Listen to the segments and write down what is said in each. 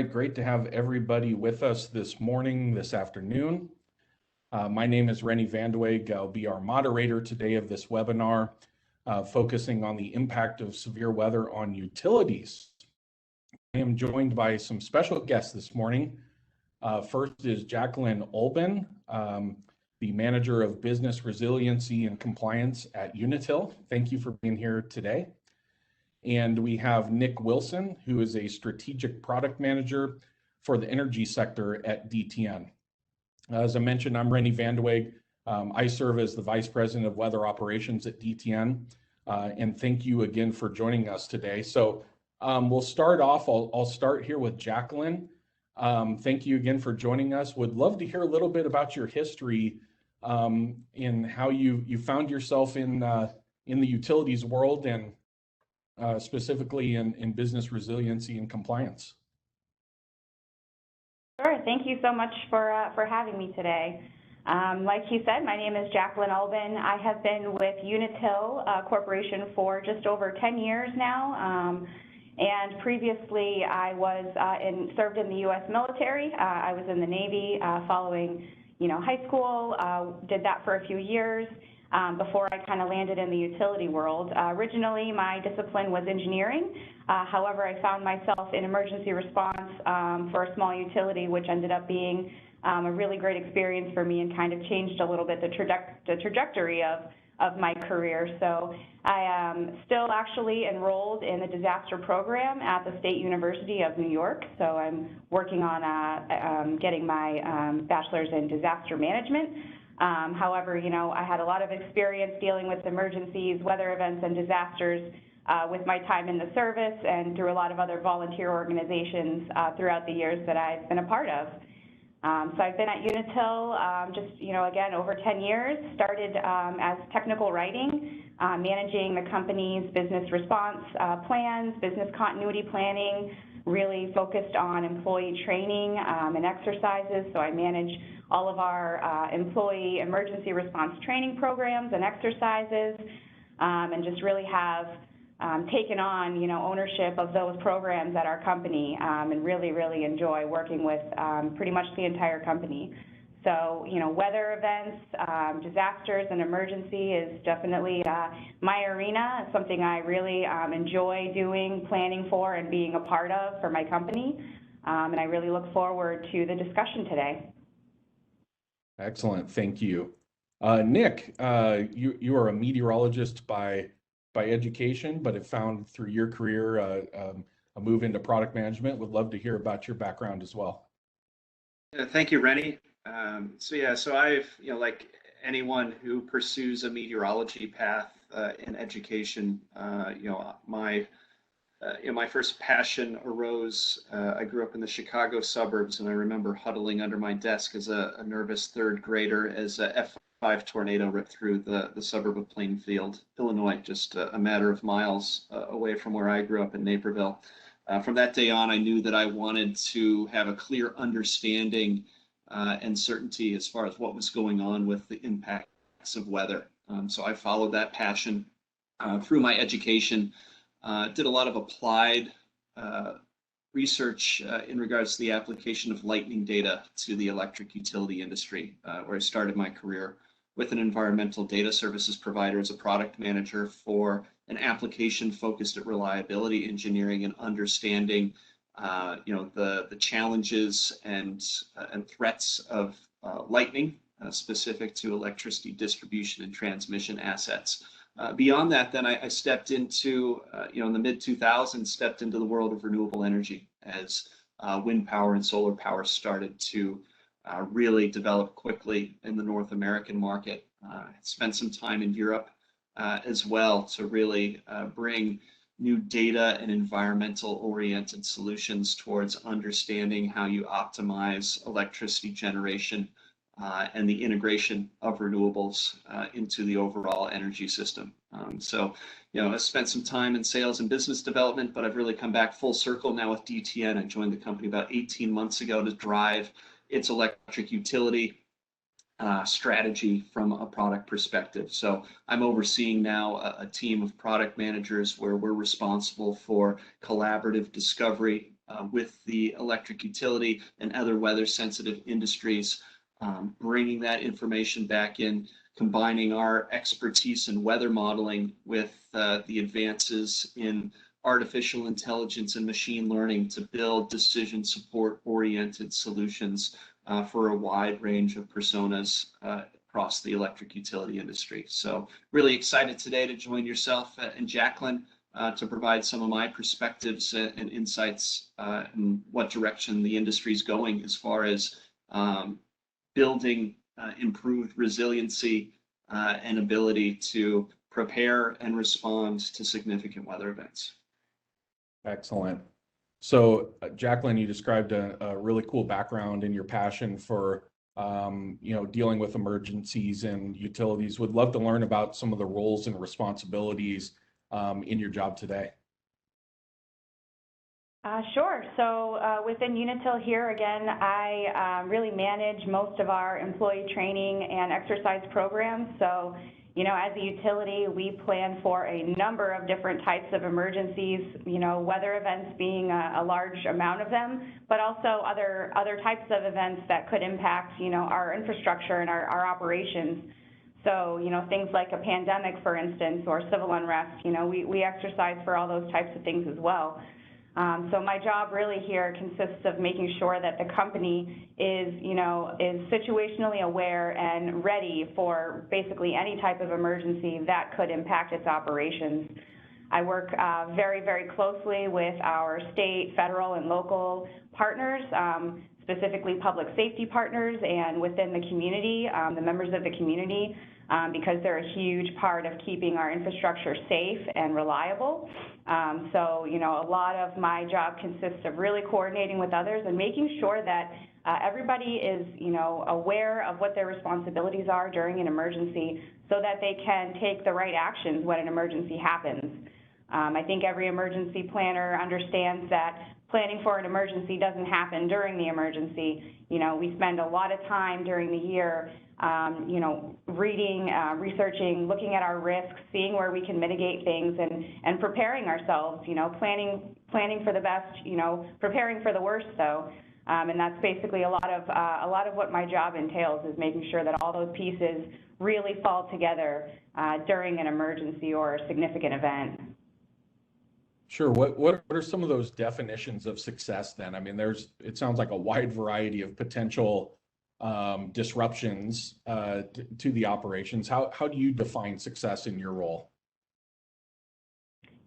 right, great to have everybody with us this morning, this afternoon. My name is Rennie Vandeweghe. I'll be our moderator today of this webinar, focusing on the impact of severe weather on utilities. I am joined by some special guests this morning. First is Jacqueline Olben, the Manager of Business Resiliency and Compliance at Unitil. Thank you for being here today. And we have Nick Wilson, who is a Strategic Product Manager for the energy sector at DTN. As I mentioned, I'm Rennie Vandeweghe. I serve as the Vice President of Weather Operations at DTN. And thank you again for joining us today. So we'll start off, I'll start here with Jacqueline. Thank you again for joining us. Would love to hear a little bit about your history in how you found yourself in the utilities world and specifically in business resiliency and compliance. Sure. Thank you so much for having me today. Like you said, my name is Jacqueline Olben. I have been with Unitil Corporation for just over 10 years now. And previously, I was served in the U.S. military. I was in the Navy following, high school. Did that for a few years. Before I kind of landed in the utility world. Originally, my discipline was engineering. However, I found myself in emergency response for a small utility, which ended up being a really great experience for me and kind of changed a little bit the trajectory of my career. So I am still actually enrolled in the disaster program at the State University of New York. So I'm working on getting my bachelor's in disaster management. However, I had a lot of experience dealing with emergencies, weather events, and disasters with my time in the service and through a lot of other volunteer organizations throughout the years that I've been a part of. So I've been at Unitil just, again, over 10 years, started as technical writing, managing the company's business response plans, business continuity planning, really focused on employee training and exercises. So I manage all of our employee emergency response training programs and exercises, and just really have taken on, ownership of those programs at our company, and really enjoy working with pretty much the entire company. So, weather events, disasters, and emergency is definitely my arena. It's something I really enjoy doing, planning for, and being a part of for my company. And I really look forward to the discussion today. Excellent, thank you. Nick, you are a meteorologist by education, but have found through your career a move into product management. Would love to hear about your background as well. Thank you, Rennie. So I've, like anyone who pursues a meteorology path in education, my first passion arose. I grew up in the Chicago suburbs, and I remember huddling under my desk as a nervous third grader as a F5 tornado ripped through the suburb of Plainfield, Illinois, just a matter of miles away from where I grew up in Naperville. From that day on, I knew that I wanted to have a clear understanding and certainty as far as what was going on with the impacts of weather. So I followed that passion through my education. Did a lot of applied research in regards to the application of lightning data to the electric utility industry, where I started my career with an environmental data services provider as a product manager for an application focused at reliability engineering and understanding, the challenges and threats of lightning specific to electricity distribution and transmission assets. Beyond that, then I stepped into, in the mid-2000s, stepped into the world of renewable energy as wind power and solar power started to really develop quickly in the North American market. Spent some time in Europe as well to really bring new data and environmental oriented solutions towards understanding how you optimize electricity generation and the integration of renewables into the overall energy system. I spent some time in sales and business development, but I've really come back full circle now with DTN. I joined the company about 18 months ago to drive its electric utility strategy from a product perspective. So I'm overseeing now a team of product managers where we're responsible for collaborative discovery with the electric utility and other weather-sensitive industries, bringing that information back in, combining our expertise in weather modeling with the advances in artificial intelligence and machine learning to build decision support-oriented solutions for a wide range of personas across the electric utility industry. So really excited today to join yourself and Jacqueline to provide some of my perspectives and insights in what direction the industry is going as far as building improved resiliency and ability to prepare and respond to significant weather events. Excellent. So, Jacqueline, you described a really cool background in your passion for dealing with emergencies and utilities. Would love to learn about some of the roles and responsibilities in your job today. Sure. So within Unitil here, again, I really manage most of our employee training and exercise programs. So, as a utility, we plan for a number of different types of emergencies, weather events being a large amount of them, but also other types of events that could impact, our infrastructure and our operations. So, things like a pandemic, for instance, or civil unrest, we exercise for all those types of things as well. So my job really here consists of making sure that the company is situationally aware and ready for basically any type of emergency that could impact its operations. I work very, very closely with our state, federal, and local partners, specifically public safety partners, and within the community, the members of the community, because they're a huge part of keeping our infrastructure safe and reliable. So, a lot of my job consists of really coordinating with others and making sure that everybody is, aware of what their responsibilities are during an emergency so that they can take the right actions when an emergency happens. I think every emergency planner understands that planning for an emergency doesn't happen during the emergency. We spend a lot of time during the year, reading, researching, looking at our risks, seeing where we can mitigate things, and preparing ourselves, planning for the best, preparing for the worst, though. And that's basically a lot of what my job entails, is making sure that all those pieces really fall together during an emergency or a significant event. Sure. What are some of those definitions of success then? I mean, it sounds like a wide variety of potential disruptions to the operations. How do you define success in your role?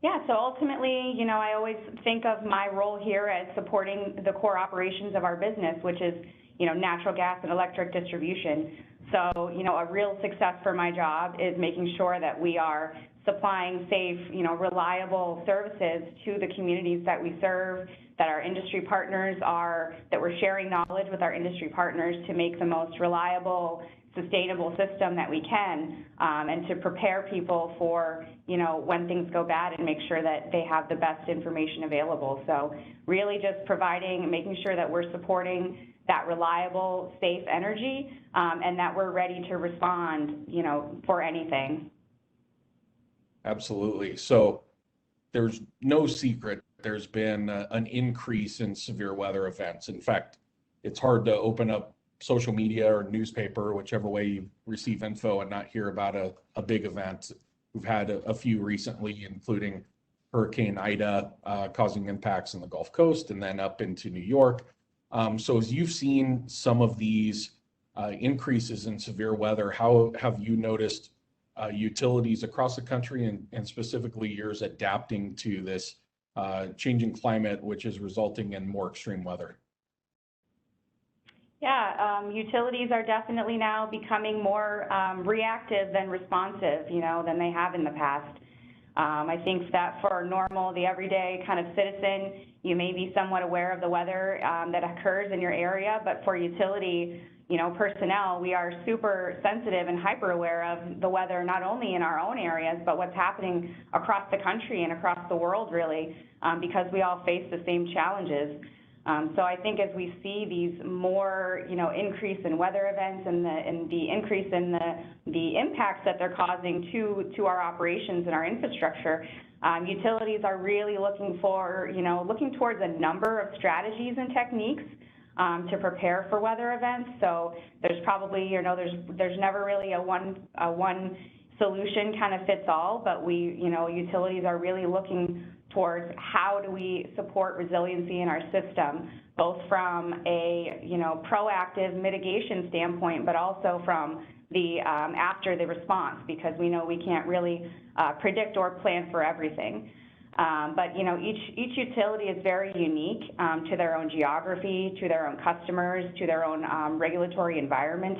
Yeah, so ultimately, I always think of my role here as supporting the core operations of our business, which is, natural gas and electric distribution. So, a real success for my job is making sure that we are supplying safe, reliable services to the communities that we serve, that our industry partners that we're sharing knowledge with our industry partners to make the most reliable, sustainable system that we can, and to prepare people for, when things go bad and make sure that they have the best information available. So really just making sure that we're supporting that reliable, safe energy, and that we're ready to respond, for anything. Absolutely. So there's no secret there's been an increase in severe weather events. In fact, it's hard to open up social media or newspaper, whichever way you receive info, and not hear about a big event. We've had a few recently, including Hurricane Ida, causing impacts in the Gulf Coast and then up into New York. So as you've seen some of these increases in severe weather, how have you noticed utilities across the country and specifically yours adapting to this changing climate, which is resulting in more extreme weather? Yeah, utilities are definitely now becoming more reactive than responsive, than they have in the past. I think that for the everyday kind of citizen, you may be somewhat aware of the weather that occurs in your area, but for utility, personnel, we are super sensitive and hyper aware of the weather, not only in our own areas, but what's happening across the country and across the world, really, because we all face the same challenges. So I think as we see these more, increase in weather events and the increase in the impacts that they're causing to our operations and our infrastructure, utilities are really looking towards a number of strategies and techniques to prepare for weather events. So there's probably, there's never really a one solution kind of fits all, but utilities are really looking towards how do we support resiliency in our system, both from a, proactive mitigation standpoint, but also from the after the response, because we know we can't really predict or plan for everything. But each utility is very unique to their own geography, to their own customers, to their own regulatory environment.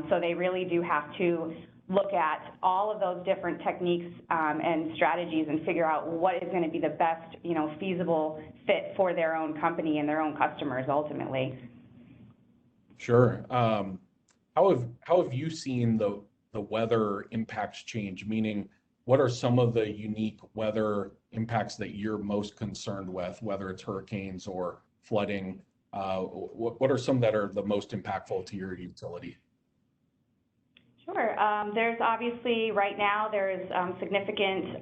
So they really do have to look at all of those different techniques and strategies and figure out what is going to be the best, feasible fit for their own company and their own customers ultimately. Sure. How have you seen the weather impacts change? Meaning, what are some of the unique weather impacts that you're most concerned with, whether it's hurricanes or flooding? What are some that are the most impactful to your utility? Sure. There's obviously, right now, there's significant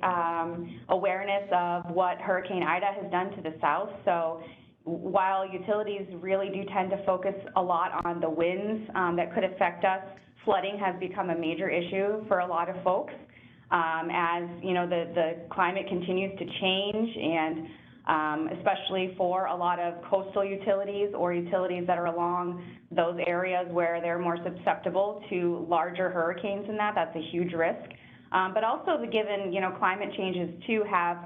awareness of what Hurricane Ida has done to the south. So while utilities really do tend to focus a lot on the winds that could affect us, flooding has become a major issue for a lot of folks. As the climate continues to change, and especially for a lot of coastal utilities or utilities that are along those areas where they're more susceptible to larger hurricanes, and that's a huge risk. But also the given climate changes too have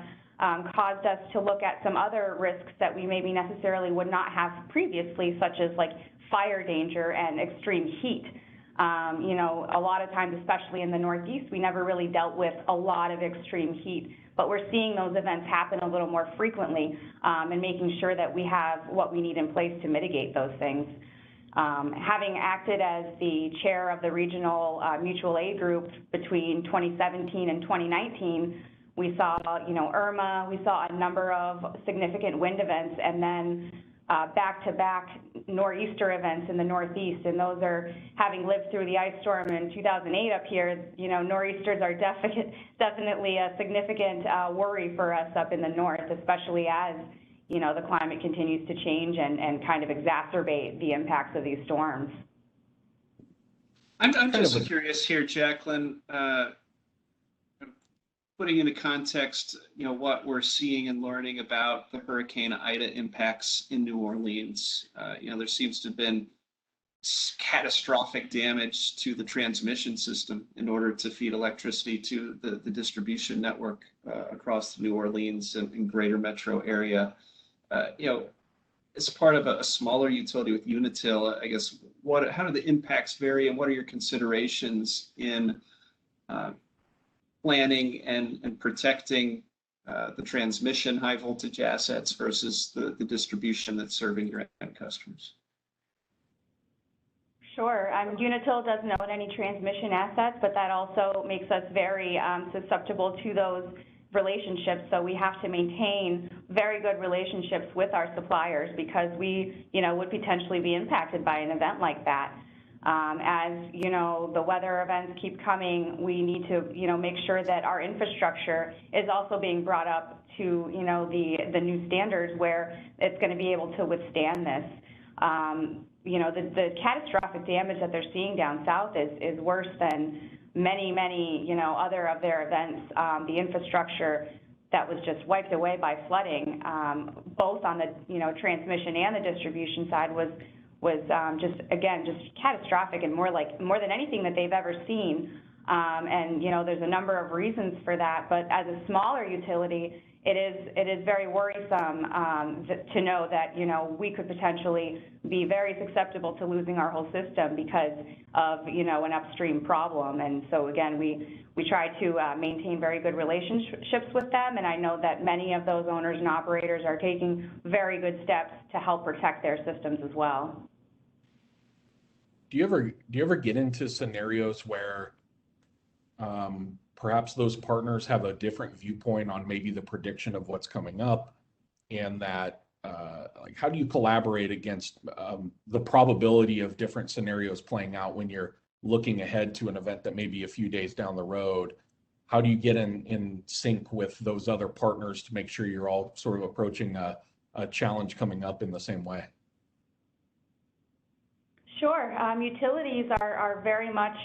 caused us to look at some other risks that we maybe necessarily would not have previously, such as like fire danger and extreme heat. A lot of times, especially in the Northeast, we never really dealt with a lot of extreme heat, but we're seeing those events happen a little more frequently, and making sure that we have what we need in place to mitigate those things. Having acted as the chair of the regional mutual aid group between 2017 and 2019, we saw, Irma, we saw a number of significant wind events, and then back-to-back nor'easter events in the Northeast, and those are, having lived through the ice storm in 2008 up here, nor'easters are definitely a significant worry for us up in the north, especially as, the climate continues to change and kind of exacerbate the impacts of these storms. I'm just curious here, Jacqueline, putting into context, what we're seeing and learning about the Hurricane Ida impacts in New Orleans. There seems to have been catastrophic damage to the transmission system in order to feed electricity to the distribution network across the New Orleans and greater metro area. As part of a smaller utility with Unitil, I guess, how do the impacts vary, and what are your considerations in planning and protecting the transmission high voltage assets versus the distribution that's serving your end customers? Sure. Unitil doesn't own any transmission assets, but that also makes us very susceptible to those relationships. So we have to maintain very good relationships with our suppliers, because we, would potentially be impacted by an event like that. As the weather events keep coming, we need to, make sure that our infrastructure is also being brought up to, the new standards where it's going to be able to withstand this. The catastrophic damage that they're seeing down south is worse than many, other of their events. The infrastructure that was just wiped away by flooding, both on the, transmission and the distribution side was just catastrophic, and more than anything that they've ever seen. And there's a number of reasons for that, but as a smaller utility, it is very worrisome to know that we could potentially be very susceptible to losing our whole system because of an upstream problem. And so again, we try to maintain very good relationships with them, and I know that many of those owners and operators are taking very good steps to help protect their systems as well. Do you ever get into scenarios where perhaps those partners have a different viewpoint on maybe the prediction of what's coming up, and that like how do you collaborate against the probability of different scenarios playing out when you're looking ahead to an event that may be a few days down the road? How do you get in sync with those other partners to make sure you're all sort of approaching a challenge coming up in the same way? Sure. Utilities are very much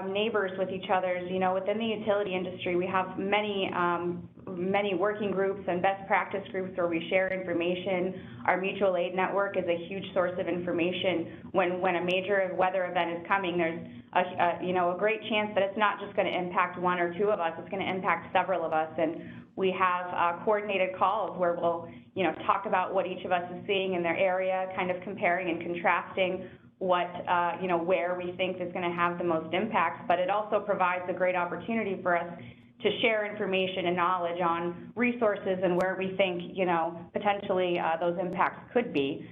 neighbors with each other. You know, within the utility industry, we have many working groups and best practice groups where we share information. Our mutual aid network is a huge source of information. When a major weather event is coming, there's a great chance that it's not just going to impact one or two of us. It's going to impact several of us, and we have coordinated calls where we'll talk about what each of us is seeing in their area, kind of comparing and contrasting what, where we think is going to have the most impact, but it also provides a great opportunity for us to share information and knowledge on resources and where we think, potentially those impacts could be.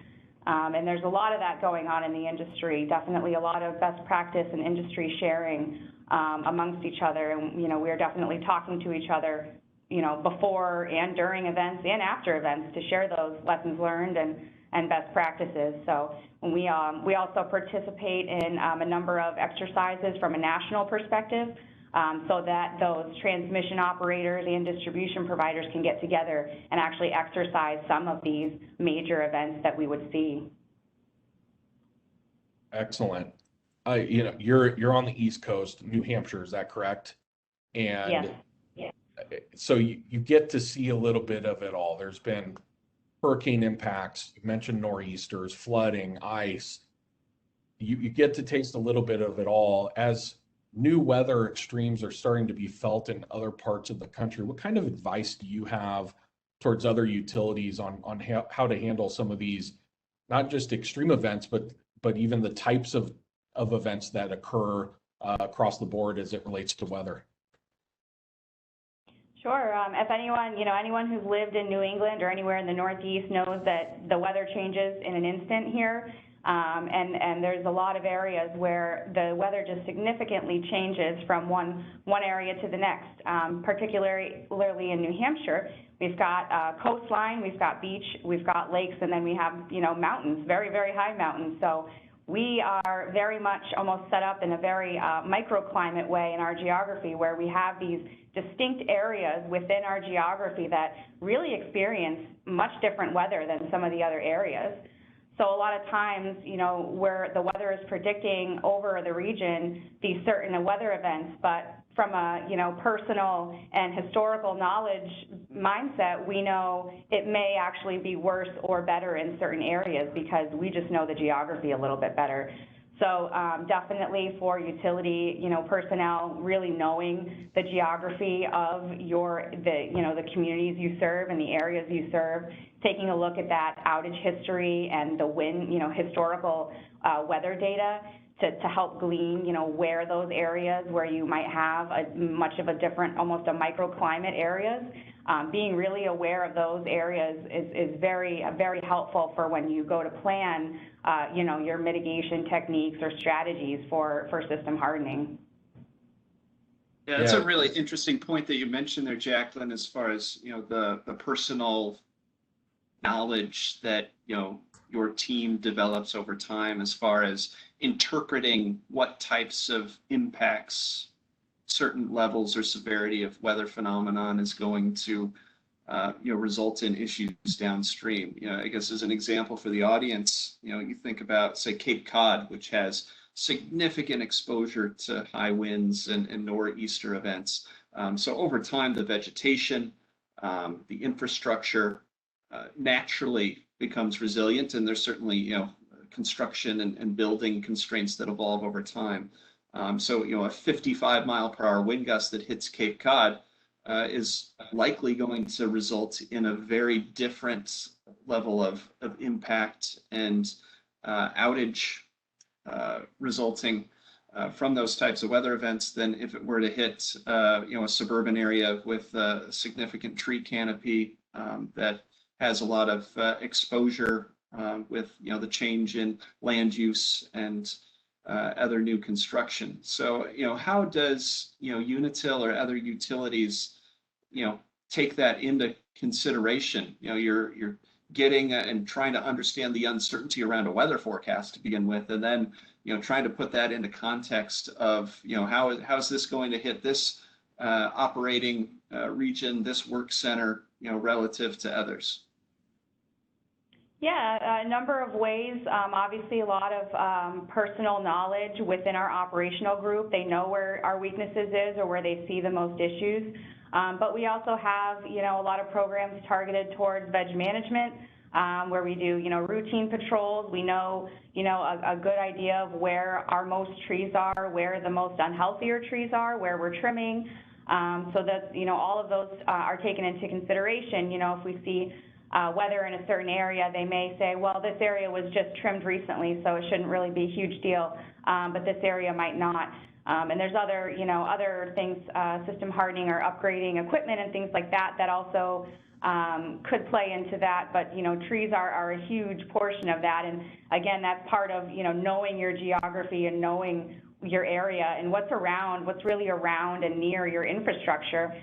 And there's a lot of that going on in the industry, definitely a lot of best practice and industry sharing amongst each other. And, we are definitely talking to each other, before and during events and after events to share those lessons learned and best practices. So we also participate in a number of exercises from a national perspective, so that those transmission operators and distribution providers can get together and actually exercise some of these major events that we would see. Excellent. You're on the East Coast, New Hampshire, is that correct? And yes. Yeah. So you get to see a little bit of it all. There's been hurricane impacts, you mentioned nor'easters, flooding, ice. You get to taste a little bit of it all. As new weather extremes are starting to be felt in other parts of the country, what kind of advice do you have towards other utilities on how to handle some of these, not just extreme events, but even the types of events that occur across the board as it relates to weather? Sure. If anyone who's lived in New England or anywhere in the Northeast knows that the weather changes in an instant here. And there's a lot of areas where the weather just significantly changes from one area to the next, particularly in New Hampshire. We've got coastline, we've got beach, we've got lakes, and then we have, mountains, very, very high mountains. So we are very much almost set up in a very microclimate way in our geography, where we have these distinct areas within our geography that really experience much different weather than some of the other areas. So a lot of times, where the weather is predicting over the region these certain weather events, but from a, personal and historical knowledge mindset, we know it may actually be worse or better in certain areas because we just know the geography a little bit better. So definitely for utility, personnel, really knowing the geography of the communities you serve and the areas you serve, taking a look at that outage history and the historical weather data to help glean, where those areas where you might have much of a different, almost a microclimate areas. Being really aware of those areas is very, very helpful for when you go to plan, your mitigation techniques or strategies for system hardening. Yeah, that's a really interesting point that you mentioned there, Jacqueline, as far as, the personal knowledge that, your team develops over time as far as interpreting what types of impacts certain levels or severity of weather phenomenon is going to result in issues downstream. I guess as an example for the audience, you think about, say, Cape Cod, which has significant exposure to high winds and nor'easter events. So over time, the vegetation, the infrastructure naturally becomes resilient, and there's certainly, construction and building constraints that evolve over time. So, a 55 mile per hour wind gust that hits Cape Cod is likely going to result in a very different level of impact and outage resulting from those types of weather events than if it were to hit, a suburban area with a significant tree canopy that has a lot of exposure with, the change in land use and other new construction. So, how does, Unitil or other utilities, take that into consideration? You're getting and trying to understand the uncertainty around a weather forecast to begin with, and then trying to put that into context of how is this going to hit this operating region, this work center, relative to others? Yeah, a number of ways. Obviously, a lot of personal knowledge within our operational group. They know where our weaknesses is or where they see the most issues. But we also have, a lot of programs targeted towards veg management, where we do, routine patrols. We know, a good idea of where our most trees are, where the most unhealthier trees are, where we're trimming. So that, all of those are taken into consideration. If we see weather in a certain area, they may say, well, this area was just trimmed recently, so it shouldn't really be a huge deal, but this area might not. And there's other, other things, system hardening or upgrading equipment and things like that, that also could play into that. But, trees are a huge portion of that. And again, that's part of, knowing your geography and knowing your area and what's really around and near your infrastructure.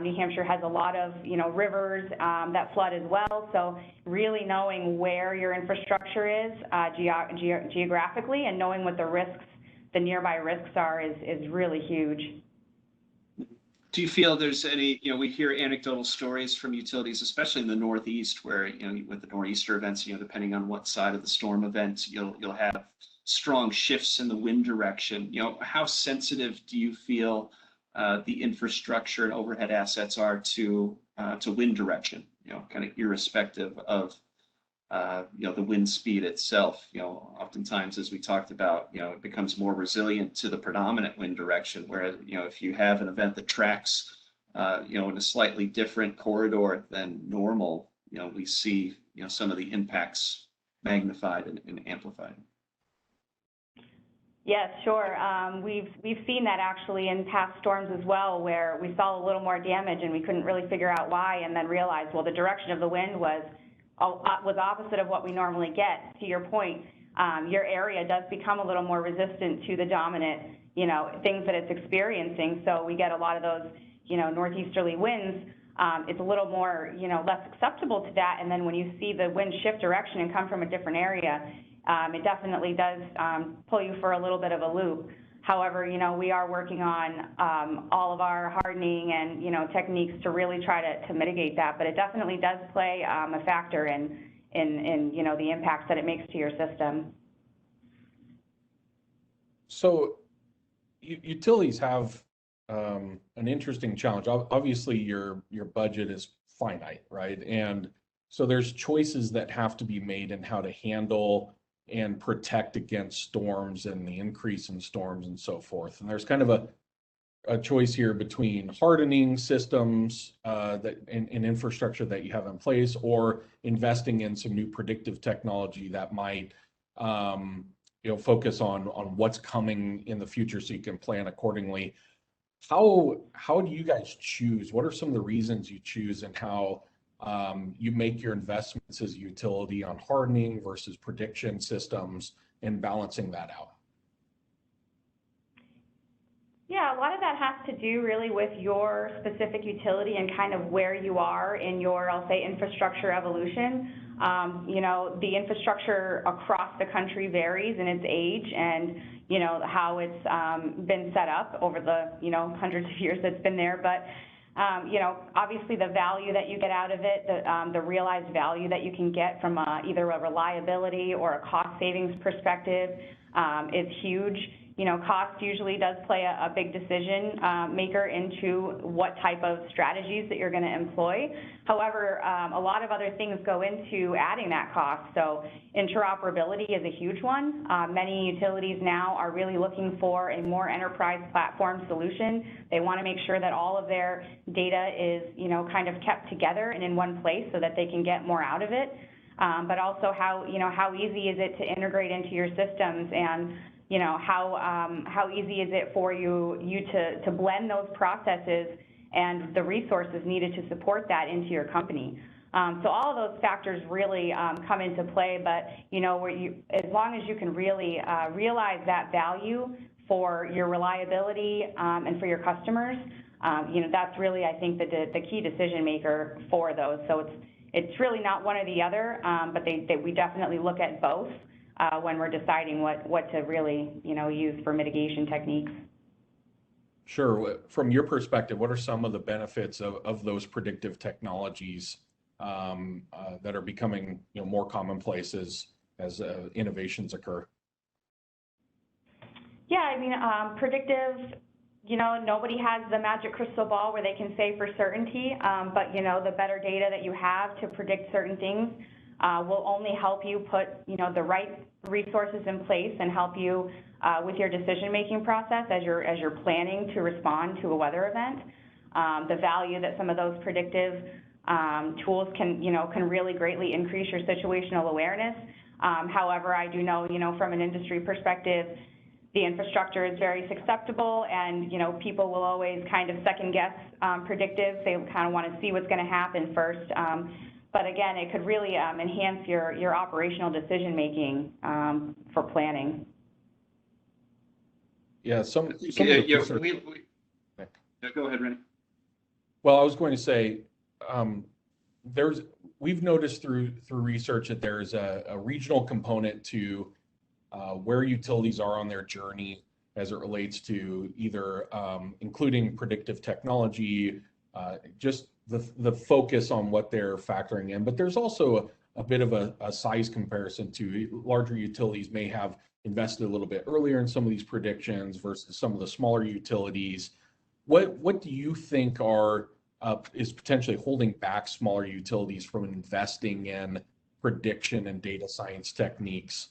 New Hampshire has a lot of, rivers that flood as well. So really knowing where your infrastructure is geographically and knowing what the nearby risks are is really huge. Do you feel there's any, we hear anecdotal stories from utilities, especially in the Northeast, where, with the nor'easter events, depending on what side of the storm event, you'll have strong shifts in the wind direction. How sensitive do you feel the infrastructure and overhead assets are to wind direction, kind of irrespective of the wind speed itself? Oftentimes, as we talked about, it becomes more resilient to the predominant wind direction, whereas, if you have an event that tracks, in a slightly different corridor than normal, we see, some of the impacts magnified and amplified. Yes, sure. We've seen that actually in past storms as well, where we saw a little more damage and we couldn't really figure out why, and then realized, well, the direction of the wind was opposite of what we normally get. To your point, your area does become a little more resistant to the dominant, things that it's experiencing. So we get a lot of those, northeasterly winds. It's a little more, less acceptable to that. And then when you see the wind shift direction and come from a different area, it definitely does pull you for a little bit of a loop. However, we are working on all of our hardening and, techniques to really try to mitigate that. But it definitely does play a factor in the impacts that it makes to your system. So utilities have an interesting challenge. Obviously, your budget is finite, right? And so there's choices that have to be made in how to handle and protect against storms and the increase in storms and so forth. And there's kind of a choice here between hardening systems that and infrastructure that you have in place, or investing in some new predictive technology that might focus on what's coming in the future so you can plan accordingly. How do you guys choose? What are some of the reasons you choose, and how you make your investments as a utility on hardening versus prediction systems and balancing that out? Yeah, a lot of that has to do really with your specific utility and kind of where you are in your, I'll say, infrastructure evolution. The infrastructure across the country varies in its age and, how it's been set up over the, hundreds of years that's been there. But obviously the value that you get out of it, the realized value that you can get from either a reliability or a cost savings perspective is huge. Cost usually does play a big decision maker into what type of strategies that you're going to employ. However, a lot of other things go into adding that cost. So interoperability is a huge one. Many utilities now are really looking for a more enterprise platform solution. They want to make sure that all of their data is, kind of kept together and in one place so that they can get more out of it. But also how easy is it to integrate into your systems, and how easy is it for you to blend those processes and the resources needed to support that into your company. So all of those factors really come into play, but as long as you can really realize that value for your reliability and for your customers, that's really, I think, the key decision maker for those. So it's really not one or the other, but we definitely look at both when we're deciding what to really, use for mitigation techniques. Sure. From your perspective, what are some of the benefits of those predictive technologies that are becoming more commonplace as innovations occur? Yeah, I mean, predictive, nobody has the magic crystal ball where they can say for certainty, but, the better data that you have to predict certain things will only help you put, the right resources in place and help you with your decision-making process as you're planning to respond to a weather event. The value that some of those predictive tools can really greatly increase your situational awareness. However, I do know, from an industry perspective, the infrastructure is very susceptible, and people will always kind of second guess predictive. They kind of want to see what's going to happen first. But again, it could really enhance your operational decision making for planning. Yeah, some of the go ahead, Rennie. Well, I was going to say, we've noticed through research that there's a regional component to where utilities are on their journey as it relates to either including predictive technology, just the focus on what they're factoring in. But there's also a bit of a size comparison to larger utilities may have invested a little bit earlier in some of these predictions versus some of the smaller utilities. What do you think is potentially holding back smaller utilities from investing in prediction and data science techniques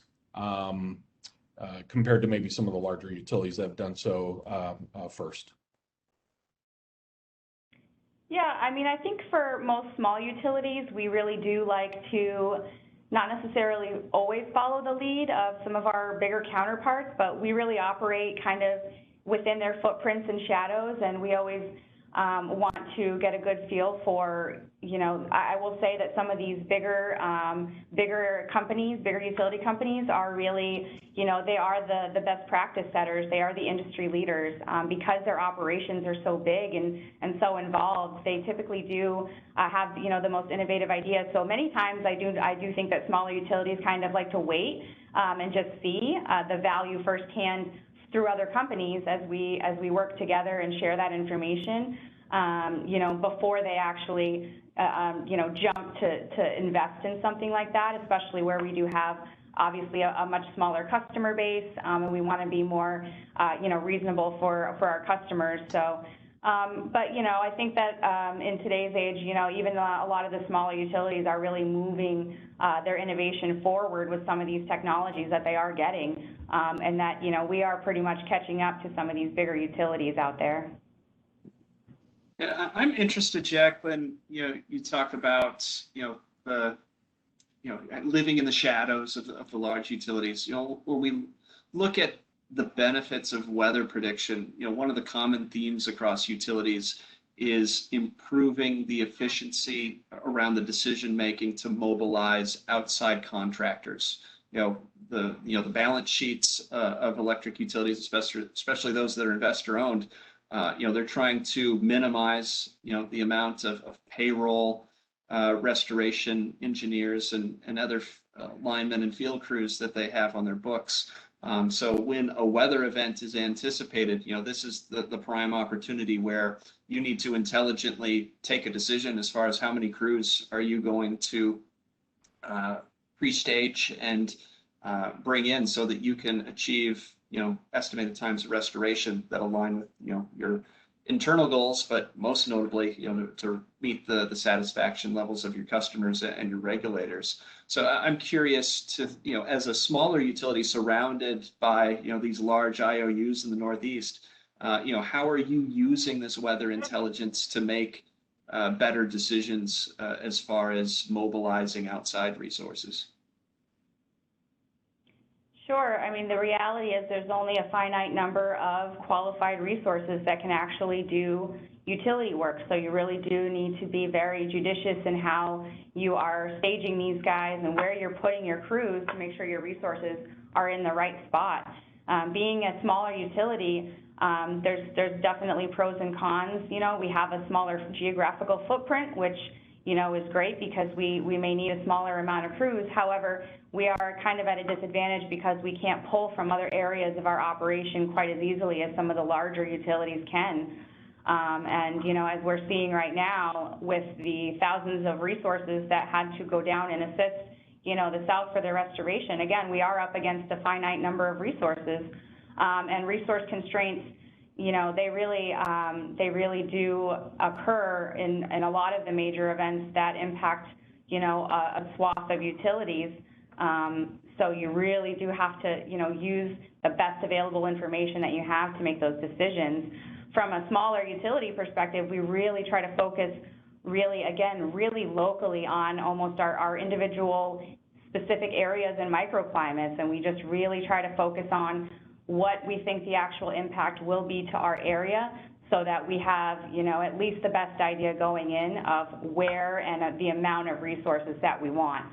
compared to maybe some of the larger utilities that have done so first? Yeah, I mean, I think for most small utilities, we really do like to not necessarily always follow the lead of some of our bigger counterparts, but we really operate kind of within their footprints and shadows, and we always want to get a good feel for, I will say that some of these bigger companies, bigger utility companies are really, they are the best practice setters. They are the industry leaders because their operations are so big and so involved. They typically do have, the most innovative ideas. So many times I do think that smaller utilities kind of like to wait and just see the value firsthand through other companies as we work together and share that information, before they actually, jump to invest in something like that, especially where we do have obviously a much smaller customer base, and we want to be more, reasonable for our customers. So, but, I think that in today's age, even a lot of the smaller utilities are really moving their innovation forward with some of these technologies that they are getting, and that, we are pretty much catching up to some of these bigger utilities out there. Yeah, I'm interested, Jacqueline, you talk about, living in the shadows of the large utilities. When we look at the benefits of weather prediction, one of the common themes across utilities is improving the efficiency around the decision making to mobilize outside contractors. The balance sheets of electric utilities, especially those that are investor owned, they're trying to minimize the amount of payroll, restoration engineers and other linemen and field crews that they have on their books. So when a weather event is anticipated, this is the prime opportunity where you need to intelligently take a decision as far as how many crews are you going to pre-stage and bring in so that you can achieve, estimated times of restoration that align with, your internal goals, but most notably, to meet the satisfaction levels of your customers and your regulators. So I'm curious to, as a smaller utility surrounded by, these large IOUs in the Northeast, how are you using this weather intelligence to make better decisions as far as mobilizing outside resources? Sure. I mean, the reality is there's only a finite number of qualified resources that can actually do utility work. So you really do need to be very judicious in how you are staging these guys and where you're putting your crews to make sure your resources are in the right spot. Being a smaller utility, there's definitely pros and cons. We have a smaller geographical footprint, which is great because we may need a smaller amount of crews. However, we are kind of at a disadvantage because we can't pull from other areas of our operation quite as easily as some of the larger utilities can. And, as we're seeing right now with the thousands of resources that had to go down and assist, the South for their restoration, again, we are up against a finite number of resources, and resource constraints, they really do occur in a lot of the major events that impact, a swath of utilities. So you really do have to, use the best available information that you have to make those decisions. From a smaller utility perspective, we really try to focus really locally on almost our individual specific areas and microclimates, and we just really try to focus on what we think the actual impact will be to our area so that we have, at least the best idea going in of where and the amount of resources that we want.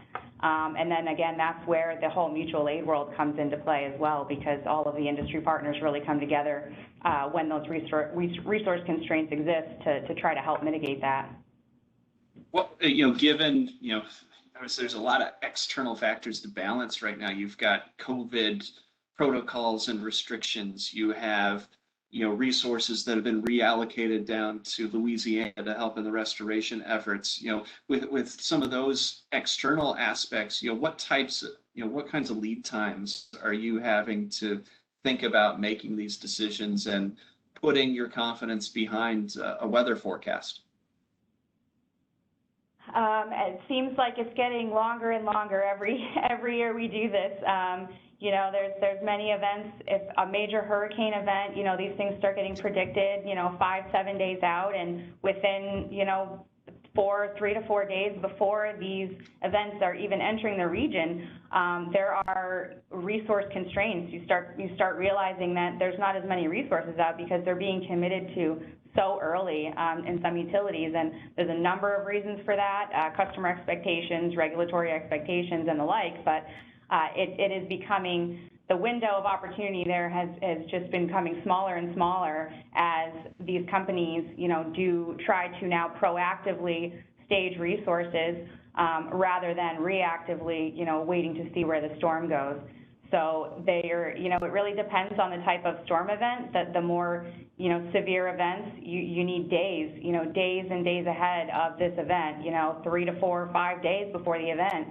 And then again, that's where the whole mutual aid world comes into play as well, because all of the industry partners really come together when those resource constraints exist to try to help mitigate that. Well, given, there's a lot of external factors to balance right now. You've got COVID protocols and restrictions. You have, resources that have been reallocated down to Louisiana to help in the restoration efforts. With some of those external aspects, what kinds of lead times are you having to think about making these decisions and putting your confidence behind a weather forecast? It seems like it's getting longer and longer every year we do this. There's many events. If a major hurricane event, these things start getting predicted, 5-7 days out, and within, 3 to 4 days before these events are even entering the region, there are resource constraints. You start realizing that there's not as many resources out because they're being committed to so early in some utilities, and there's a number of reasons for that, customer expectations, regulatory expectations, and the like, but it is becoming, the window of opportunity there has just been becoming smaller and smaller as these companies, do try to now proactively stage resources rather than reactively, waiting to see where the storm goes. So it really depends on the type of storm event. That the more, severe events, you need days, days and days ahead of this event, 3 to 4 or 5 days before the event,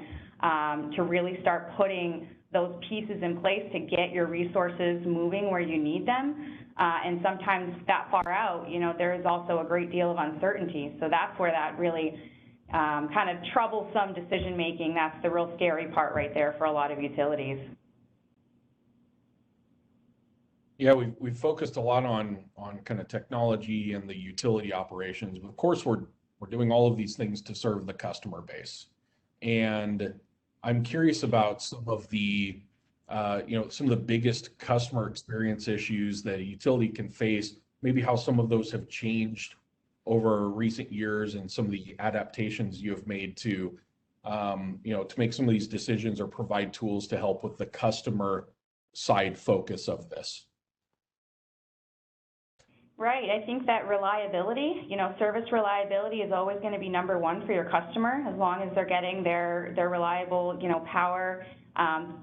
to really start putting those pieces in place to get your resources moving where you need them. And sometimes that far out, there is also a great deal of uncertainty. So that's where that really kind of troublesome decision making, that's the real scary part right there for a lot of utilities. Yeah, we've focused a lot on kind of technology and the utility operations. But of course, we're doing all of these things to serve the customer base. And I'm curious about some of the biggest customer experience issues that a utility can face, maybe how some of those have changed over recent years and some of the adaptations you have made to make some of these decisions or provide tools to help with the customer side focus of this. Right. I think that reliability, service reliability is always going to be number one for your customer. As long as they're getting their reliable, power,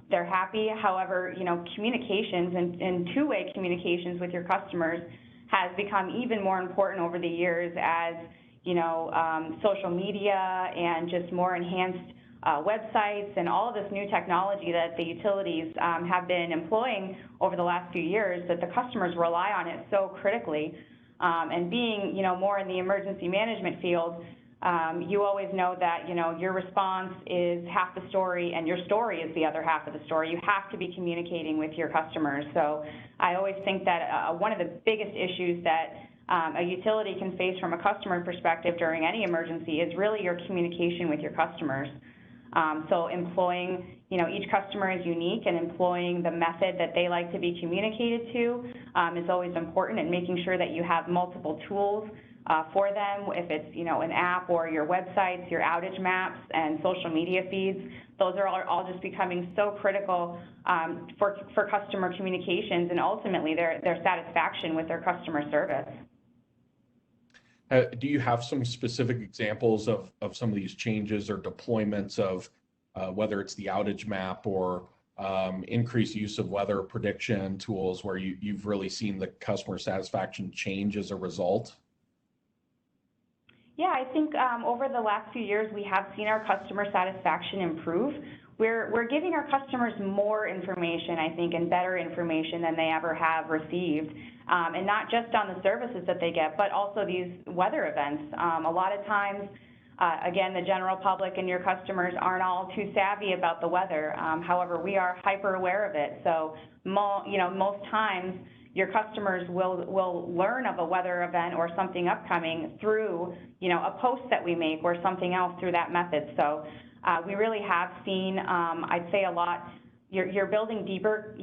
they're happy. However, communications and two-way communications with your customers has become even more important over the years as, social media and just more enhanced websites and all of this new technology that the utilities have been employing over the last few years, that the customers rely on it so critically. And being, more in the emergency management field, you always know that, your response is half the story and your story is the other half of the story. You have to be communicating with your customers. So I always think that one of the biggest issues that a utility can face from a customer perspective during any emergency is really your communication with your customers. So employing, each customer is unique, and employing the method that they like to be communicated to is always important, and making sure that you have multiple tools for them, if it's, an app or your websites, your outage maps and social media feeds. Those are all just becoming so critical for customer communications and ultimately their satisfaction with their customer service. Do you have some specific examples of some of these changes or deployments of whether it's the outage map or increased use of weather prediction tools where you've really seen the customer satisfaction change as a result? Yeah, I think over the last few years, we have seen our customer satisfaction improve. We're giving our customers more information, I think, and better information than they ever have received. And not just on the services that they get, but also these weather events. A lot of times, again, the general public and your customers aren't all too savvy about the weather. However, we are hyper aware of it. So, most times, your customers will learn of a weather event or something upcoming through, a post that we make or something else through that method. So we really have seen, I'd say a lot, you're building deeper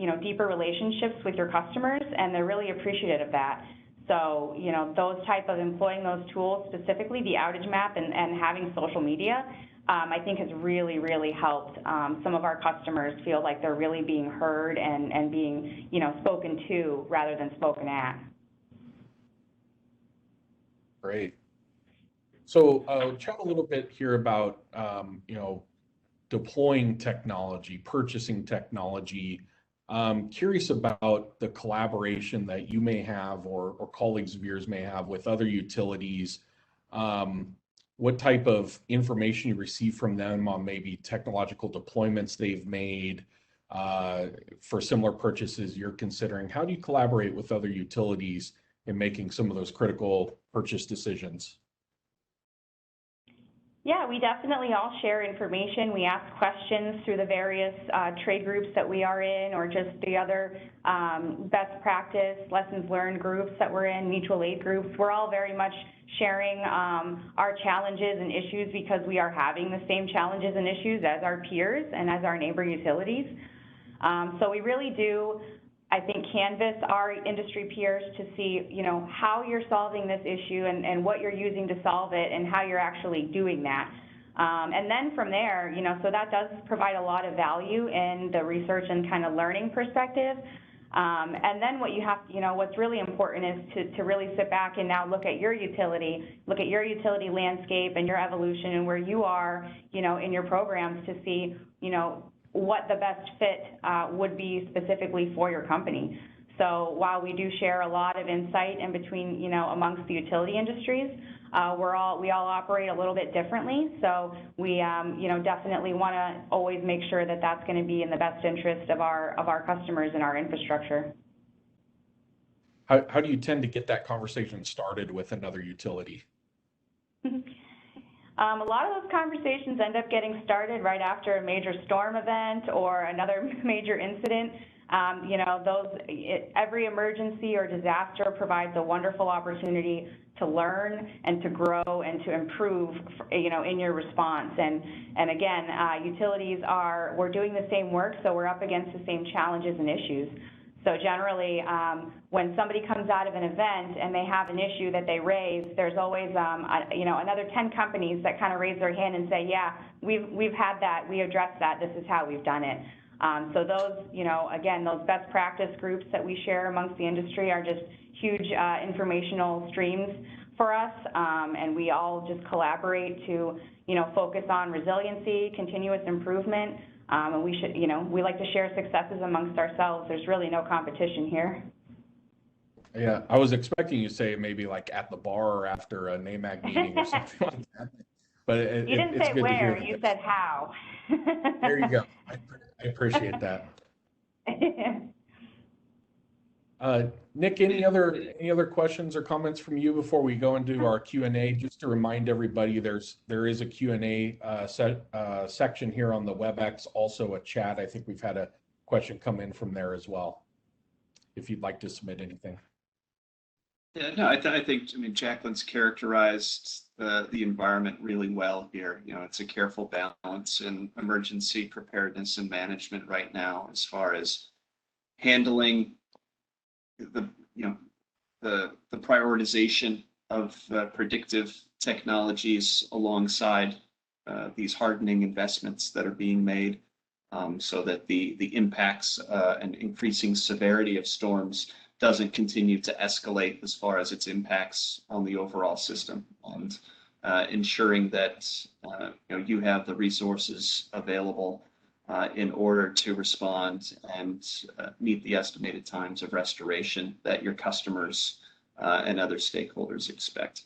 relationships with your customers, and they're really appreciative of that. So, those type of employing those tools, specifically the outage map and having social media, I think has really, really helped some of our customers feel like they're really being heard and being, spoken to rather than spoken at. Great. So chat a little bit here about, deploying technology, purchasing technology. Curious about the collaboration that you may have or colleagues of yours may have with other utilities. What type of information you receive from them on maybe technological deployments they've made for similar purchases you're considering. How do you collaborate with other utilities in making some of those critical purchase decisions? Yeah, we definitely all share information. We ask questions through the various trade groups that we are in, or just the other best practice, lessons learned groups that we're in, mutual aid groups. We're all very much sharing our challenges and issues because we are having the same challenges and issues as our peers and as our neighbor utilities. So we really do, I think, canvas our industry peers to see, how you're solving this issue and what you're using to solve it and how you're actually doing that. And then from there, so that does provide a lot of value in the research and kind of learning perspective. And then what you have, what's really important is to really sit back and now look at your utility landscape and your evolution and where you are, in your programs to see, what the best fit would be specifically for your company. So while we do share a lot of insight in between, amongst the utility industries, we all operate a little bit differently. So we, definitely want to always make sure that that's going to be in the best interest of our customers and our infrastructure. How do you tend to get that conversation started with another utility? A lot of those conversations end up getting started right after a major storm event or another major incident. Every emergency or disaster provides a wonderful opportunity to learn and to grow and to improve, in your response. And again, utilities we're doing the same work, so we're up against the same challenges and issues. So generally, when somebody comes out of an event and they have an issue that they raise, there's always, another 10 companies that kind of raise their hand and say, yeah, we've had that, we addressed that, this is how we've done it. So those, again, those best practice groups that we share amongst the industry are just huge informational streams for us, and we all just collaborate to, focus on resiliency, continuous improvement. And we like to share successes amongst ourselves. There's really no competition here. Yeah, I was expecting you to say maybe like at the bar or after a NAMAG meeting or something like that. But you didn't it's say good where, to hear. you said how. There you go. I appreciate that. Nick, any other questions or comments from you before we go into our Q&A? Just to remind everybody, there is a Q&A section here on the WebEx, also a chat. I think we've had a question come in from there as well, if you'd like to submit anything. Yeah, no, I think Jacqueline's characterized the environment really well here. It's a careful balance in emergency preparedness and management right now, as far as handling the prioritization of predictive technologies alongside these hardening investments that are being made, so that the impacts and increasing severity of storms doesn't continue to escalate as far as its impacts on the overall system, and ensuring that you have the resources available in order to respond and meet the estimated times of restoration that your customers and other stakeholders expect.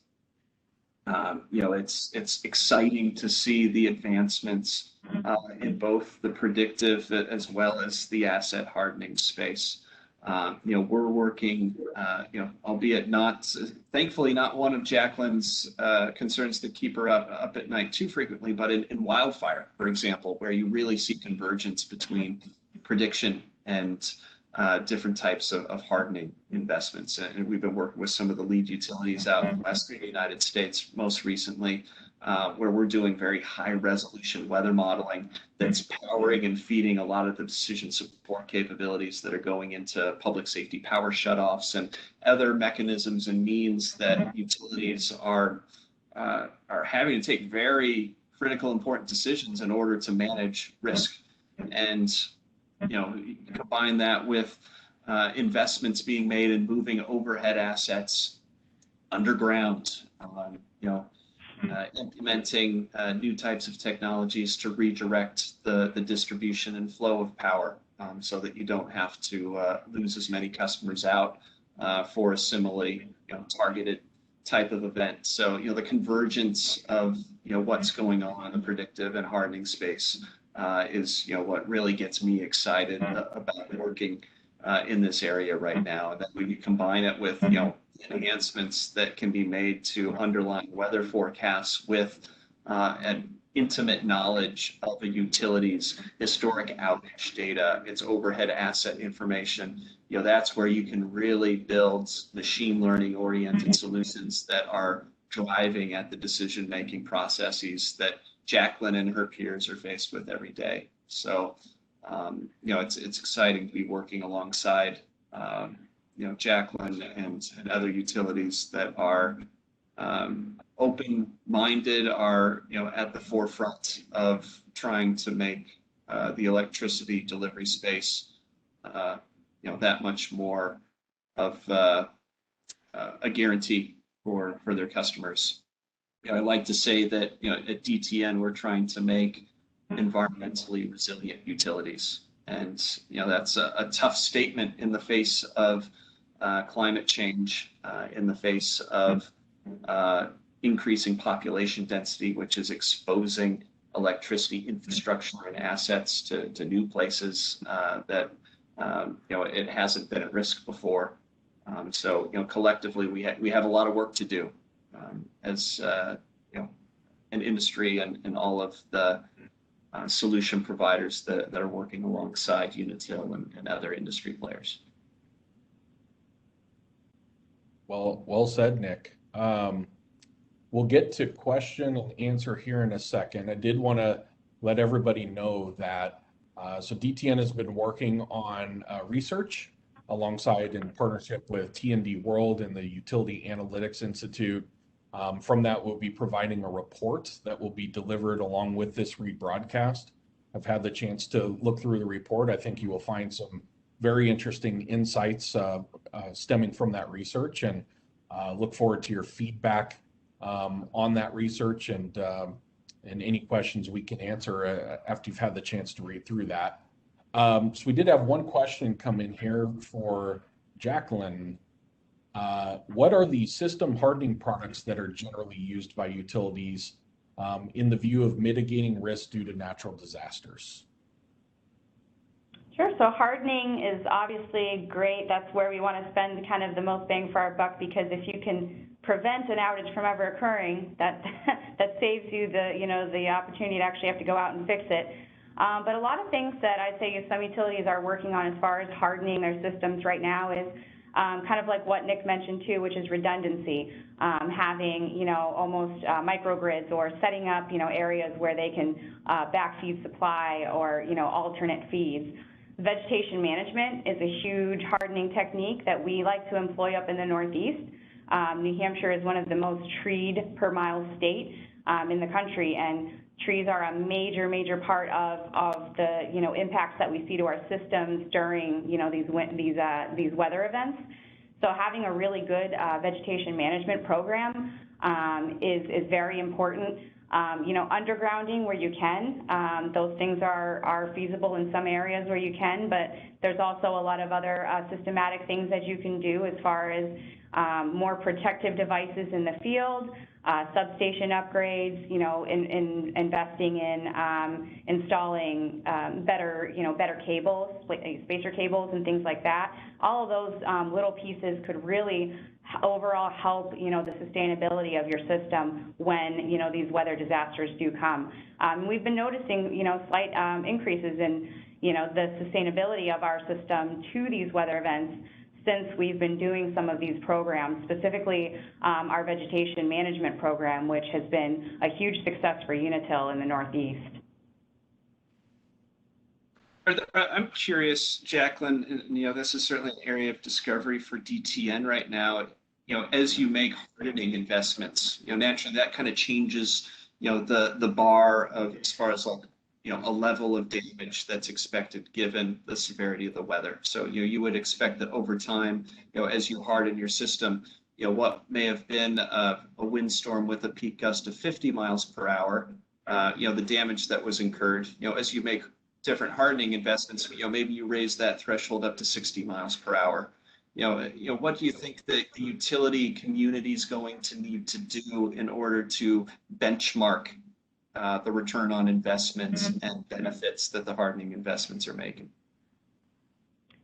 It's exciting to see the advancements in both the predictive as well as the asset hardening space. We're working, albeit not, thankfully not one of Jacqueline's concerns that keep her up at night too frequently, but in wildfire, for example, where you really see convergence between prediction and different types of hardening investments. And we've been working with some of the lead utilities out in Western United States most recently, where we're doing very high resolution weather modeling that's powering and feeding a lot of the decision support capabilities that are going into public safety power shutoffs and other mechanisms and means that utilities are having to take very critical, important decisions in order to manage risk. And you combine that with investments being made in moving overhead assets underground, implementing new types of technologies to redirect the distribution and flow of power, so that you don't have to lose as many customers out for a similarly targeted type of event. So the convergence of what's going on in the predictive and hardening space is what really gets me excited about working in this area right now. And then when you combine it with enhancements that can be made to underlying weather forecasts with an intimate knowledge of a utility's historic outage data, its overhead asset information, that's where you can really build machine learning oriented solutions that are driving at the decision-making processes that Jacqueline and her peers are faced with every day. So, it's exciting to be working alongside, Jacqueline and other utilities that are open-minded, are at the forefront of trying to make the electricity delivery space that much more of a guarantee for their customers. I like to say that at DTN we're trying to make environmentally resilient utilities, and that's a tough statement in the face of climate change, in the face of increasing population density, which is exposing electricity infrastructure and assets to new places that it hasn't been at risk before. So collectively we have a lot of work to do as an industry and all of the solution providers that are working alongside Unitil and other industry players. Well said, Nick. We'll get to question and answer here in a second. I did want to let everybody know that so DTN has been working on research alongside in partnership with T&D World and the Utility Analytics Institute. From that, we'll be providing a report that will be delivered along with this rebroadcast. I've had the chance to look through the report. I think you will find some very interesting insights stemming from that research, and look forward to your feedback on that research and any questions we can answer after you've had the chance to read through that. So we did have one question come in here for Jacqueline. What are the system hardening products that are generally used by utilities in the view of mitigating risk due to natural disasters? Sure. So hardening is obviously great. That's where we want to spend kind of the most bang for our buck, because if you can prevent an outage from ever occurring, that saves you the opportunity to actually have to go out and fix it. But a lot of things that I'd say some utilities are working on as far as hardening their systems right now is kind of like what Nick mentioned too, which is redundancy, having almost microgrids, or setting up areas where they can backfeed supply or alternate feeds. Vegetation management is a huge hardening technique that we like to employ up in the Northeast. New Hampshire is one of the most treed per mile state in the country, and trees are a major part of the impacts that we see to our systems during these weather events. So having a really good vegetation management program is very important. Undergrounding where you can, those things are feasible in some areas where you can, but there's also a lot of other systematic things that you can do as far as more protective devices in the field, substation upgrades, investing in installing better cables, like spacer cables and things like that. All of those little pieces could really overall help, the sustainability of your system when, these weather disasters do come. We've been noticing, slight increases in, the sustainability of our system to these weather events since we've been doing some of these programs, specifically our vegetation management program, which has been a huge success for Unitil in the Northeast. I'm curious, Jacqueline, this is certainly an area of discovery for DTN right now. As you make hardening investments, naturally that kind of changes, the bar of as far as a level of damage that's expected given the severity of the weather. So, you would expect that over time, as you harden your system, what may have been a windstorm with a peak gust of 50 miles per hour, the damage that was incurred, as you make different hardening investments, maybe you raise that threshold up to 60 miles per hour. What do you think the utility community is going to need to do in order to benchmark the return on investments and benefits that the hardening investments are making?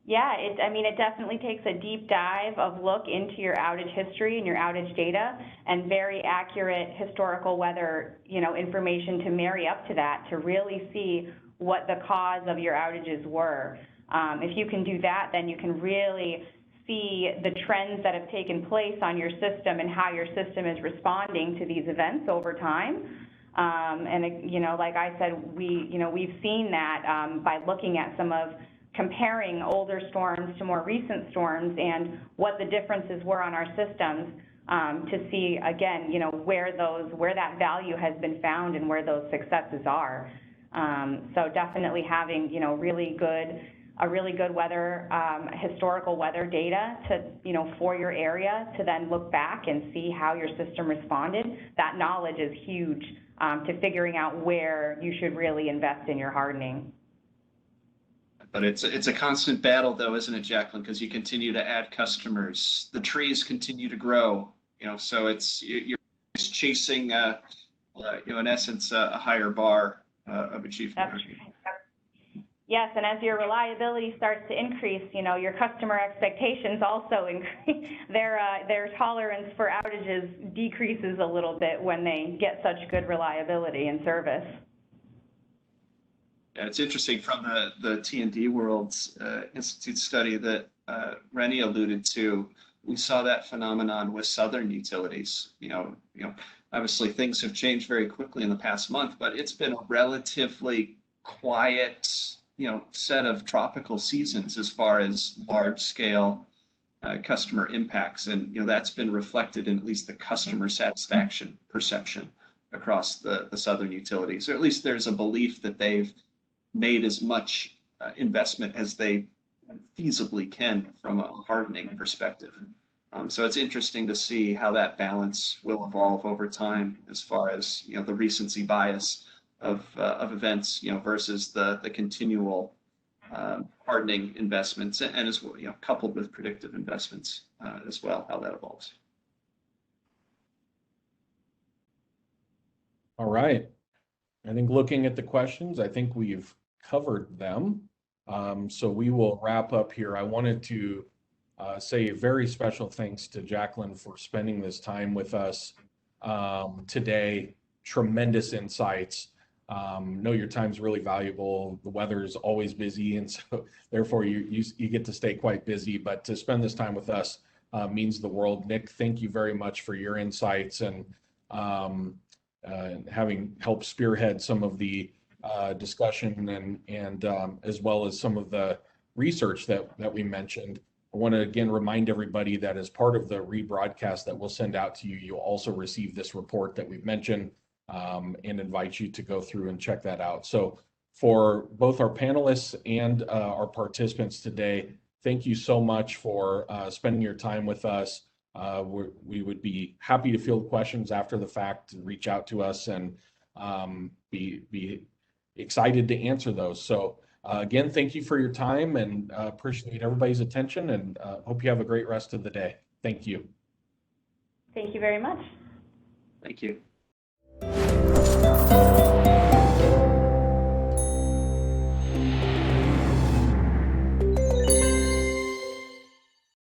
Yeah, it definitely takes a deep dive of look into your outage history and your outage data and very accurate historical weather, information to marry up to that to really see what the cause of your outages were. If you can do that, then you can really see the trends that have taken place on your system and how your system is responding to these events over time. Like I said, we've seen that by looking at comparing older storms to more recent storms and what the differences were on our systems to see, again, where that value has been found and where those successes are. So definitely having, a really good weather, historical weather data for your area to then look back and see how your system responded. That knowledge is huge to figuring out where you should really invest in your hardening. But it's a constant battle, though, isn't it, Jacqueline? Because you continue to add customers, the trees continue to grow. So you're chasing, in essence, a higher bar of achievement. That's right. Yes, and as your reliability starts to increase, your customer expectations also increase. Their tolerance for outages decreases a little bit when they get such good reliability and service. Yeah, it's interesting from the T&D World's Institute study that Rennie alluded to. We saw that phenomenon with Southern utilities. Obviously things have changed very quickly in the past month, but it's been a relatively quiet, set of tropical seasons as far as large scale customer impacts. And, that's been reflected in at least the customer satisfaction perception across the Southern utilities, or at least there's a belief that they've made as much investment as they feasibly can from a hardening perspective. So it's interesting to see how that balance will evolve over time as far as, the recency bias of events, versus the continual hardening investments, and as well, coupled with predictive investments as well, how that evolves. All right. I think looking at the questions, I think we've covered them. So we will wrap up here. I wanted to say a very special thanks to Jacqueline for spending this time with us today. Tremendous insights. Know your time's really valuable. The weather is always busy, and so therefore you get to stay quite busy. But to spend this time with us means the world. Nick, thank you very much for your insights and having helped spearhead some of the discussion and as well as some of the research that we mentioned. I want to again remind everybody that as part of the rebroadcast that we'll send out to you, you'll also receive this report that we've mentioned and invite you to go through and check that out. So for both our panelists and our participants today, thank you so much for spending your time with us. We would be happy to field questions after the fact, reach out to us, and be excited to answer those. So again, thank you for your time, and appreciate everybody's attention, and hope you have a great rest of the day. Thank you. Thank you very much. Thank you.